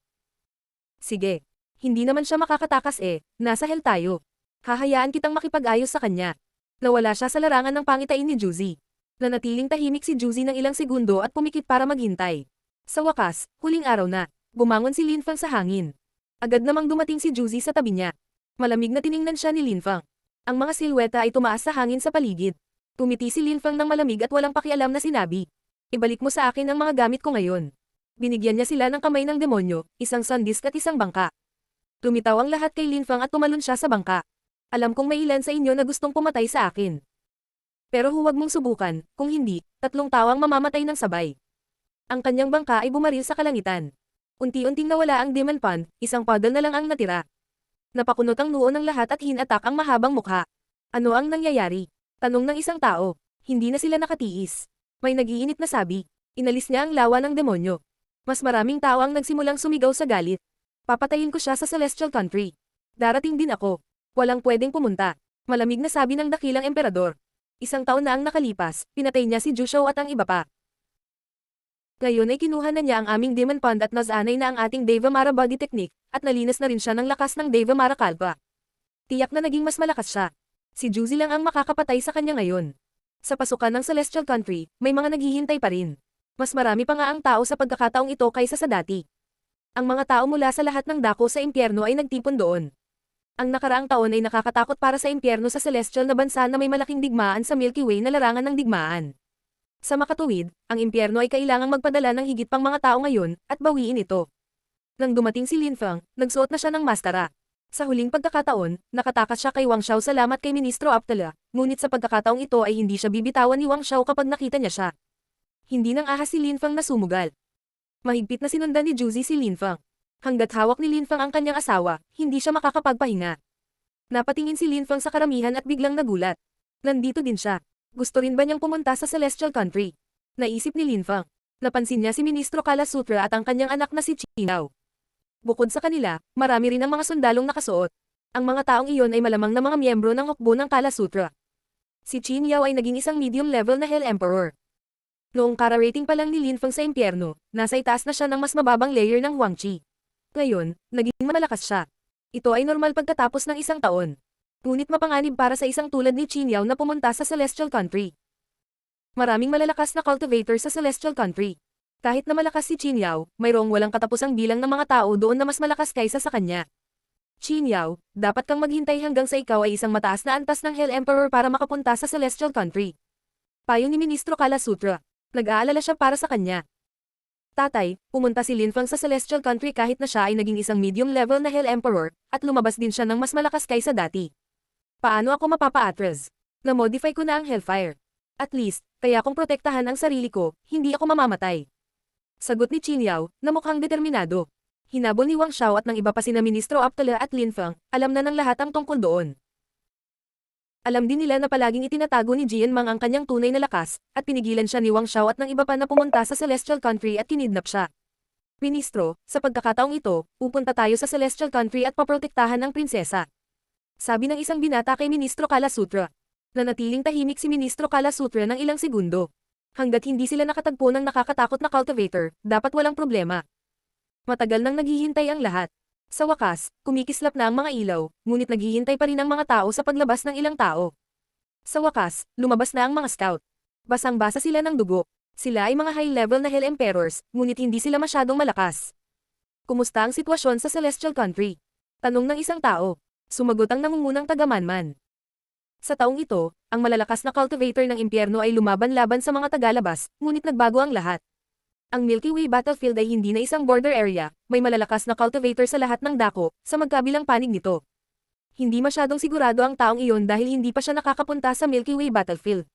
Sige. Hindi naman siya makakatakas nasa hell tayo. Hahayaan kitang makipag-ayos sa kanya. Nawala siya sa larangan ng pangitain ni Juzi. Nanatiling tahimik si Juzi ng ilang segundo at pumikit para maghintay. Sa wakas, huling araw na. Bumangon si Linfang sa hangin. Agad namang dumating si Juzi sa tabi niya. Malamig na tiningnan siya ni Linfang. Ang mga silweta ay tumaas sa hangin sa paligid. Tumiti si Linfang ng malamig at walang pakialam na sinabi. Ibalik mo sa akin ang mga gamit ko ngayon. Binigyan niya sila ng kamay ng demonyo, isang sandisk at isang bangka. Lumitaw ang lahat kay Linfang at tumalon siya sa bangka. Alam kong may ilan sa inyo na gustong pumatay sa akin. Pero huwag mong subukan, kung hindi, 3 tao ang mamamatay ng sabay. Ang kanyang bangka ay bumaril sa kalangitan. Unti-unting nawala ang demon pond, isang puddle na lang ang natira. Napakunot ang noo ng lahat at hinatak ang mahabang mukha. Ano ang nangyayari? Tanong ng isang tao. Hindi na sila nakatiis. May nag-iinit na sabi. Inalis niya ang lawa ng demonyo. Mas maraming tao ang nagsimulang sumigaw sa galit. Papatayin ko siya sa Celestial Country. Darating din ako. Walang pwedeng pumunta. Malamig na sabi ng dakilang emperador. Isang taon na ang nakalipas, pinatay niya si Jushou at ang iba pa. Ngayon ay kinuha na niya ang aming Demon Pond at nasanay na ang ating Deva Mara body technique, at nalinas na rin siya ng lakas ng Deva Mara Kalpa. Tiyak na naging mas malakas siya. Si Juzi lang ang makakapatay sa kanya ngayon. Sa pasukan ng Celestial Country, may mga naghihintay pa rin. Mas marami pa nga ang tao sa pagkakataong ito kaysa sa dati. Ang mga tao mula sa lahat ng dako sa impyerno ay nagtipon doon. Ang nakaraang taon ay nakakatakot para sa impyerno sa celestial na bansa na may malaking digmaan sa Milky Way na larangan ng digmaan. Sa makatuwid, ang impyerno ay kailangang magpadala ng higit pang mga tao ngayon, at bawiin ito. Nang dumating si Linfang, nagsuot na siya ng mastara. Sa huling pagkakataon, nakatakas siya kay Wang Xiao salamat kay Ministro Aptala, ngunit sa pagkakataong ito ay hindi siya bibitawan ni Wang Xiao kapag nakita niya siya. Hindi nang ahas si Linfang na sumugal. Mahigpit na sinundan ni Juzi si Linfang. Hanggat hawak ni Linfang ang kanyang asawa, hindi siya makakapagpahinga. Napatingin si Linfang sa karamihan at biglang nagulat. Nandito din siya. Gusto rin ba niyang pumunta sa Celestial Country? Naisip ni Linfang. Napansin niya si Ministro Kala Sutra at ang kanyang anak na si Qinao. Bukod sa kanila, marami rin ang mga sundalong nakasuot. Ang mga taong iyon ay malamang na mga miyembro ng hukbo ng Kala Sutra. Si Qin Yao ay naging isang medium level na Hell Emperor. Noong kararating pa lang ni Linfang sa impyerno, nasa itaas na siya ng mas mababang layer ng Huangqi. Ngayon, naging malakas siya. Ito ay normal pagkatapos ng isang taon. Ngunit mapanganib para sa isang tulad ni Qin Yao na pumunta sa Celestial Country. Maraming malalakas na cultivator sa Celestial Country. Kahit na malakas si Qin Yao, mayroong walang katapusang bilang ng mga tao doon na mas malakas kaysa sa kanya. Qin Yao, dapat kang maghintay hanggang sa ikaw ay isang mataas na antas ng Hell Emperor para makapunta sa Celestial Country. Payo ni Ministro Kala Sutra. Nag-aalala siya para sa kanya. Tatay, pumunta si Linfang sa Celestial Country kahit na siya ay naging isang medium level na Hell Emperor, at lumabas din siya ng mas malakas kaysa dati. Paano ako mapapa-atras? Na-modify ko na ang Hellfire. At least, kaya kong protektahan ang sarili ko, hindi ako mamamatay. Sagot ni Qin Yao, na mukhang determinado. Hinabol ni Wang Xiao at ng iba pa sina Ministro Aptala at Linfang, alam na ng lahat ang tungkol doon. Alam din nila na palaging itinatago ni Jian Mang ang kanyang tunay na lakas, at pinigilan siya ni Wang Xiao at ng iba pa na pumunta sa Celestial Country at kinidnap siya. Ministro, sa pagkakataong ito, pupunta tayo sa Celestial Country at paprotektahan ang prinsesa. Sabi ng isang binata kay Ministro Kala Sutra. Nanatiling tahimik si Ministro Kala Sutra ng ilang segundo. Hanggat hindi sila nakatagpo ng nakakatakot na cultivator, dapat walang problema. Matagal nang naghihintay ang lahat. Sa wakas, kumikislap na ang mga ilaw, ngunit naghihintay pa rin ang mga tao sa paglabas ng ilang tao. Sa wakas, lumabas na ang mga scout. Basang-basa sila ng dugo. Sila ay mga high-level na Hell Emperors, ngunit hindi sila masyadong malakas. Kumusta ang sitwasyon sa Celestial Country? Tanong ng isang tao. Sumagot ang nangungunang taga-Manman. Sa taong ito, ang malalakas na cultivator ng impyerno ay lumaban-laban sa mga tagalabas, ngunit nagbago ang lahat. Ang Milky Way battlefield ay hindi na isang border area, may malalakas na cultivator sa lahat ng dako, sa magkabilang panig nito. Hindi masyadong sigurado ang taong iyon dahil hindi pa siya nakakapunta sa Milky Way battlefield.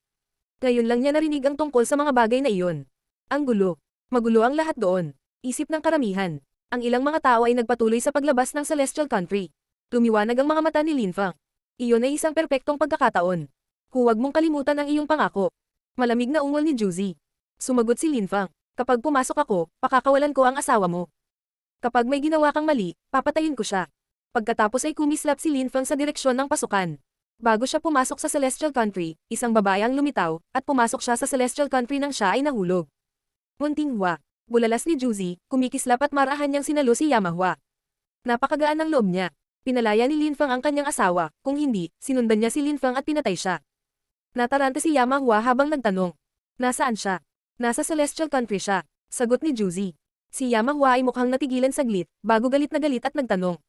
Ngayon lang niya narinig ang tungkol sa mga bagay na iyon. Ang gulo. Magulo ang lahat doon. Isip ng karamihan. Ang ilang mga tao ay nagpatuloy sa paglabas ng Celestial Country. Lumiwanag ang mga mata ni Lin Fang. Iyon ay isang perpektong pagkakataon. Huwag mong kalimutan ang iyong pangako. Malamig na ungol ni Juzi. Sumagot si Lin Fang. Kapag pumasok ako, pakakawalan ko ang asawa mo. Kapag may ginawa kang mali, papatayin ko siya. Pagkatapos ay kumislap si Lin Fang sa direksyon ng pasukan. Bago siya pumasok sa Celestial Country, isang babae ang lumitaw, at pumasok siya sa Celestial Country nang siya ay nahulog. Munting Hua. Bulalas ni Juzi, kumikislap at marahan niyang sinalo si Yamahua. Napakagaan ng loob niya. Pinalaya ni Lin Fang ang kanyang asawa, kung hindi, sinundan niya si Lin Fang at pinatay siya. Nataranta si Yamahua habang nagtanong. Nasaan siya? Nasa Celestial Country siya. Sagot ni Juzi. Si Yamahua ay mukhang natigilan saglit, bago galit na galit at nagtanong.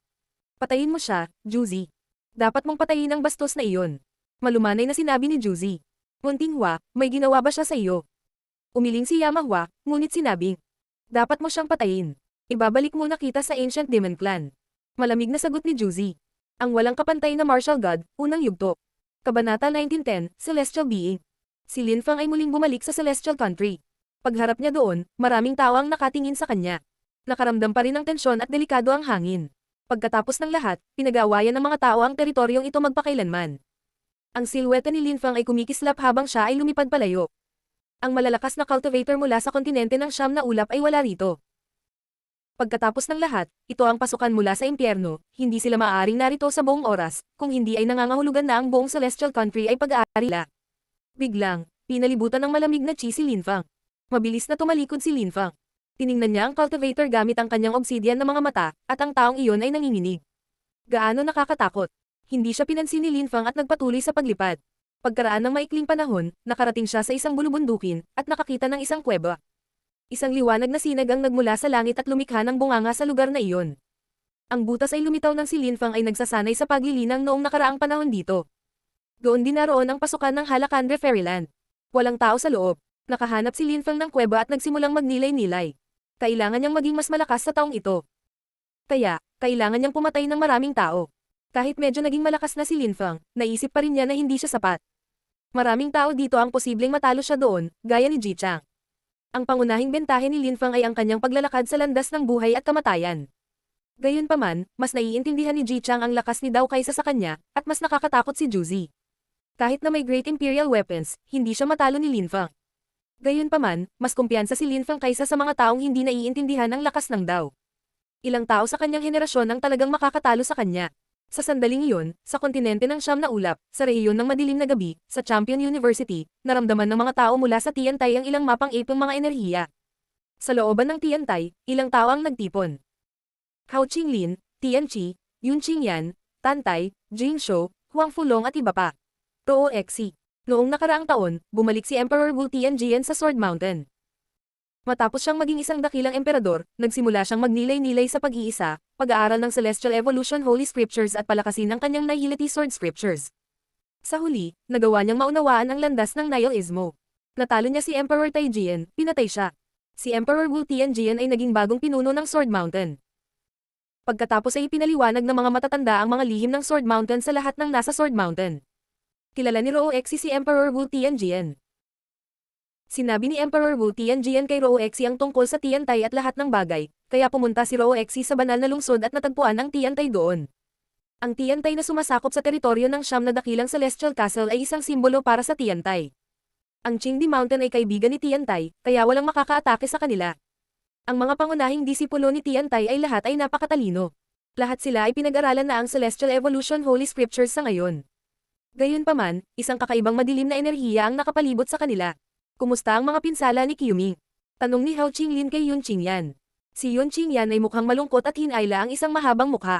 Patayin mo siya, Juzi. Dapat mong patayin ang bastos na iyon. Malumanay na sinabi ni Juzi. Munting Hua, may ginawa ba siya sa iyo? Umiling si Yamahua, ngunit sinabing. Dapat mo siyang patayin. Ibabalik muna kita sa Ancient Demon Clan. Malamig na sagot ni Juzi. Ang walang kapantay na martial god, unang yugto. Kabanata 1910, Celestial Being. Si Lin Fang ay muling bumalik sa Celestial Country. Pagharap niya doon, maraming tao ang nakatingin sa kanya. Nakaramdam pa rin ng tensyon at delikado ang hangin. Pagkatapos ng lahat, pinag-aawayan ng mga tao ang teritoryong ito magpakailanman. Ang silweta ni Lin Fang ay kumikislap habang siya ay lumipad palayo. Ang malalakas na cultivator mula sa kontinente ng Siyam na Ulap ay wala rito. Pagkatapos ng lahat, ito ang pasukan mula sa impyerno, hindi sila maaaring narito sa buong oras, kung hindi ay nangangahulugan na ang buong Celestial Country ay pag-aari nila. Biglang, pinalibutan ng malamig na chi si Lin Fang. Mabilis na tumalikod si Lin Fang. Tiningnan niya ang cultivator gamit ang kanyang obsidian na mga mata, at ang taong iyon ay nanginginig. Gaano nakakatakot. Hindi siya pinansin ni Lin Fang at nagpatuloy sa paglipad. Pagkaraan ng maikling panahon, nakarating siya sa isang bulubundukin, at nakakita ng isang kuweba. Isang liwanag na sinag ang nagmula sa langit at lumikha ng bunganga sa lugar na iyon. Ang butas ay lumitaw nang si Lin Fang ay nagsasanay sa paglilinang noong nakaraang panahon dito. Doon din naroon ang pasukan ng Halakandre Fairyland. Walang tao sa loob. Nakahanap si Lin Fang ng kuweba at nagsimulang magnilay-nilay. Kailangan niyang maging mas malakas sa taong ito. Kaya, kailangan niyang pumatay ng maraming tao. Kahit medyo naging malakas na si Lin Fang, naisip pa rin niya na hindi siya sapat. Maraming tao dito ang posibleng matalo siya doon, gaya ni Ji Chang. Ang pangunahing bentahe ni Lin Fang ay ang kanyang paglalakad sa landas ng buhay at kamatayan. Gayunpaman, mas naiintindihan ni Ji Chang ang lakas ni Dao kaysa sa kanya, at mas nakakatakot si Juzi. Kahit na may Great Imperial Weapons, hindi siya matalo ni Lin Fang. Gayunpaman, mas kumpiyansa si Lin Fang kaysa sa mga taong hindi naiintindihan ang lakas ng Dao. Ilang tao sa kanyang henerasyon ang talagang makakatalo sa kanya. Sa sandaling iyon, sa kontinente ng Siyam na Ulap, sa rehiyon ng madilim na gabi, sa Champion University, naramdaman ng mga tao mula sa Tiantay ang ilang mapang ipong mga enerhiya. Sa looban ng Tiantay, ilang tao ang nagtipon. Hao Qinglin, Tian Chi, Yun Qingyan, Tantay, Jing Shou, Huang Fulong at iba pa. Roo Exi. Noong nakaraang taon, bumalik si Emperor Wu Tianjian sa Sword Mountain. Matapos siyang maging isang dakilang emperador, nagsimula siyang magnilay-nilay sa pag-iisa, pag-aaral ng Celestial Evolution Holy Scriptures at palakasin ng kanyang Nihility Sword Scriptures. Sa huli, nagawa niyang maunawaan ang landas ng Nihilismo. Natalo niya si Emperor Taijian, pinatay siya. Si Emperor Wu Tianjian ay naging bagong pinuno ng Sword Mountain. Pagkatapos ay ipinaliwanag ng mga matatanda ang mga lihim ng Sword Mountain sa lahat ng nasa Sword Mountain. Kilala ni Roo Exi si Emperor Wu Tianjian. Sinabi ni Emperor Wu Tianjian kay Roo Exi ang tungkol sa Tiantay at lahat ng bagay, kaya pumunta si Roo Exi sa banal na lungsod at natagpuan ang Tiantay doon. Ang Tiantay na sumasakop sa teritoryo ng Siyam na dakilang Celestial Castle ay isang simbolo para sa Tiantay. Ang Qingdi Mountain ay kaibigan ni Tiantay, kaya walang makakaatake sa kanila. Ang mga pangunahing disipulo ni Tiantay ay lahat ay napakatalino. Lahat sila ay pinag-aralan na ang Celestial Evolution Holy Scriptures sa ngayon. Gayunpaman, isang kakaibang madilim na enerhiya ang nakapalibot sa kanila. Kumusta ang mga pinsala ni Qiyuming? Tanong ni Hao Qinglin kay Yun Qingyan. Si Yun Qingyan ay mukhang malungkot at hinayla ang isang mahabang mukha.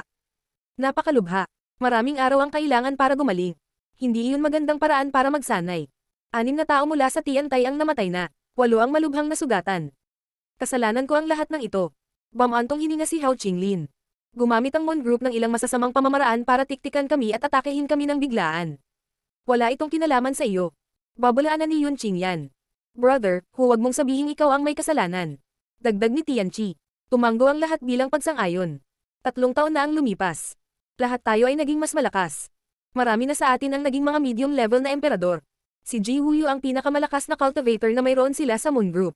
Napakalubha. Maraming araw ang kailangan para gumaling. Hindi iyon magandang paraan para magsanay. 6 na tao mula sa Tiantay ang namatay na. 8 ang malubhang nasugatan. Kasalanan ko ang lahat ng ito. Bamantong hininga si Hao Qinglin. Gumamit ang Moon Group ng ilang masasamang pamamaraan para tiktikan kami at atakehin kami ng biglaan. Wala itong kinalaman sa iyo. Babulaanan ni Yun Qingyan. Brother, huwag mong sabihin ikaw ang may kasalanan. Dagdag ni Tianchi. Tumanggo ang lahat bilang pagsang-ayon. 3 taon na ang lumipas. Lahat tayo ay naging mas malakas. Marami na sa atin ang naging mga medium level na emperador. Si Ji Wuyu ang pinakamalakas na cultivator na mayroon sila sa Moon Group.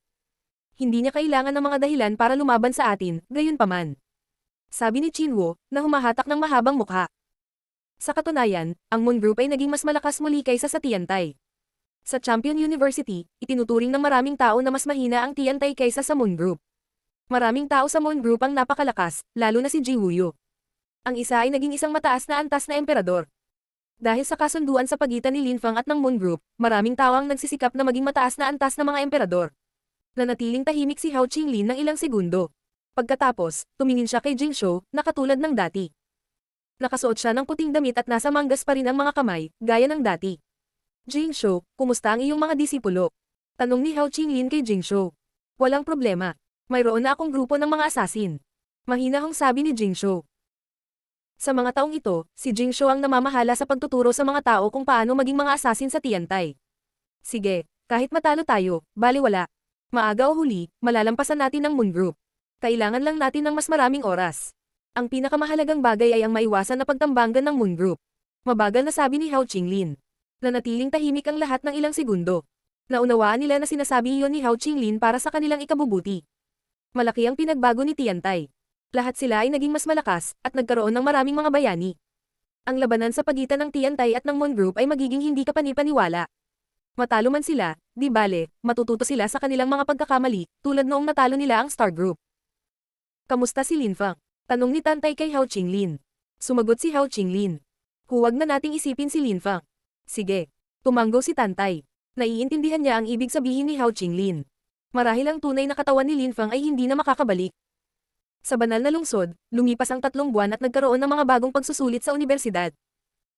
Hindi niya kailangan ng mga dahilan para lumaban sa atin, gayunpaman. Sabi ni Chinwo, na humahatak ng mahabang mukha. Sa katunayan, ang Moon Group ay naging mas malakas muli kaysa sa Tiantai. Sa Champion University, itinuturing ng maraming tao na mas mahina ang Tiantai kaysa sa Moon Group. Maraming tao sa Moon Group ang napakalakas, lalo na si Ji Wuyu. Ang isa ay naging isang mataas na antas na emperador. Dahil sa kasunduan sa pagitan ni Lin Fang at ng Moon Group, maraming tao ang nagsisikap na maging mataas na antas na mga emperador. Nanatiling tahimik si Hao Qinglin ng ilang segundo. Pagkatapos, tumingin siya kay Jing Shou, na katulad ng dati. Nakasuot siya ng puting damit at nasa manggas pa rin ang mga kamay, gaya ng dati. Jing Shou, kumusta ang iyong mga disipulo? Tanong ni Hao Qinglin kay Jing Shou. Walang problema. Mayroon na akong grupo ng mga asasin. Mahinahong sabi ni Jing Shou. Sa mga taong ito, si Jing Shou ang namamahala sa pagtuturo sa mga tao kung paano maging mga asasin sa Tiantai. Sige, kahit matalo tayo, baliwala. Maaga o huli, malalampasan natin ang Moon Group. Kailangan lang natin ng mas maraming oras. Ang pinakamahalagang bagay ay ang maiwasan na pagtambangan ng Moon Group. Mabagal na sabi ni Hao Qinglin. Nanatiling tahimik ang lahat ng ilang segundo. Naunawaan nila na sinasabi iyon ni Hao Qinglin para sa kanilang ikabubuti. Malaki ang pinagbago ni Tiantai. Lahat sila ay naging mas malakas, at nagkaroon ng maraming mga bayani. Ang labanan sa pagitan ng Tiantai at ng Moon Group ay magiging hindi kapani-paniwala. Matalo man sila, di bale, matututo sila sa kanilang mga pagkakamali, tulad noong natalo nila ang Star Group. Kamusta si Lin Fang? Tanong ni Tantay kay Hao Qinglin. Sumagot si Hao Qinglin. Huwag na nating isipin si Lin Fang. Sige. Tumanggo si Tantay. Naiintindihan niya ang ibig sabihin ni Hao Qinglin. Marahil ang tunay na katawan ni Lin Fang ay hindi na makakabalik. Sa banal na lungsod, lumipas ang 3 buwan at nagkaroon ng mga bagong pagsusulit sa universidad.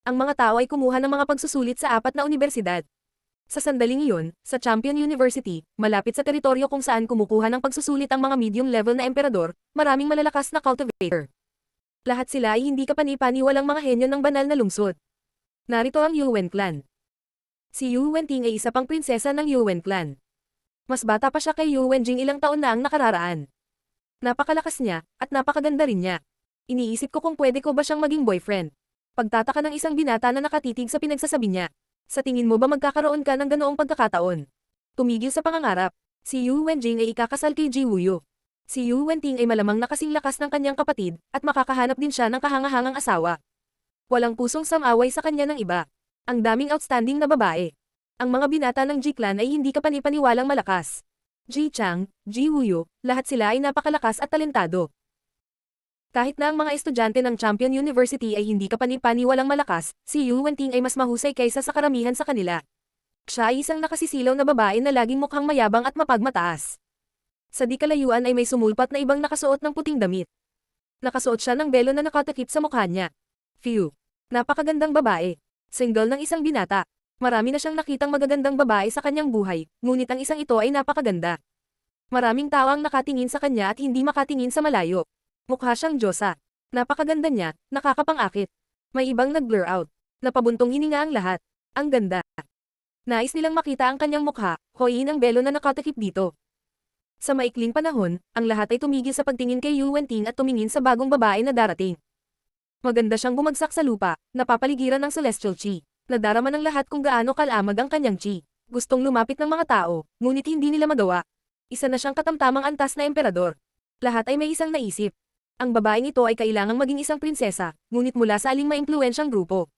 Ang mga tao ay kumuha ng mga pagsusulit sa 4 na universidad. Sa sandaling iyon, sa Champion University, malapit sa teritoryo kung saan kumukuha ng pagsusulit ang mga medium-level na emperador, maraming malalakas na cultivator. Lahat sila ay hindi kapani-paniwalang mga henyo ng banal na lungsod. Narito ang Yuwen clan. Si Yuwen Ting ay isa pang prinsesa ng Yuwen clan. Mas bata pa siya kay Yuwen Jing ilang taon na ang nakararaan. Napakalakas niya, at napakaganda rin niya. Iniisip ko kung pwede ko ba siyang maging boyfriend. Pagtataka ng isang binata na nakatitig sa pinagsasabi niya. Sa tingin mo ba magkakaroon ka ng ganoong pagkakataon? Tumigil sa pangangarap. Si Yuwen Jing ay ikakasal kay Ji Wuyu. Si Yuwen Ting ay malamang na kasing lakas ng kanyang kapatid, at makakahanap din siya ng kahangahangang asawa. Walang pusong samaway sa kanya ng iba. Ang daming outstanding na babae. Ang mga binata ng Ji clan ay hindi kapani-paniwalang malakas. Ji Chang, Ji Wuyu, lahat sila ay napakalakas at talentado. Kahit na ang mga estudyante ng Champion University ay hindi kapani-paniwalang malakas, si Yuwen Ting ay mas mahusay kaysa sa karamihan sa kanila. Siya ay isang nakasisilaw na babae na laging mukhang mayabang at mapagmataas. Sa di kalayuan ay may sumulpat na ibang nakasuot ng puting damit. Nakasuot siya ng belo na nakatakip sa mukha niya. Phew! Napakagandang babae. Single ng isang binata. Marami na siyang nakitang magagandang babae sa kanyang buhay, ngunit ang isang ito ay napakaganda. Maraming tao ang nakatingin sa kanya at hindi makatingin sa malayo. Mukha siyang diyosa. Napakaganda niya, nakakapangakit. May ibang nag-blur out. Napabuntong hininga ang lahat. Ang ganda. Nais nilang makita ang kanyang mukha, hoiin ang belo na nakatakip dito. Sa maikling panahon, ang lahat ay tumigil sa pagtingin kay Yuwen Ting at tumingin sa bagong babae na darating. Maganda siyang bumagsak sa lupa, napapaligiran ng celestial chi. Nadarama ng lahat kung gaano kalamag ang kanyang chi. Gustong lumapit ng mga tao, ngunit hindi nila magawa. Isa na siyang katamtamang antas na emperador. Lahat ay may isang naisip. Ang babaeng ito ay kailangang maging isang prinsesa, ngunit mula sa aling maimpluwensyang grupo.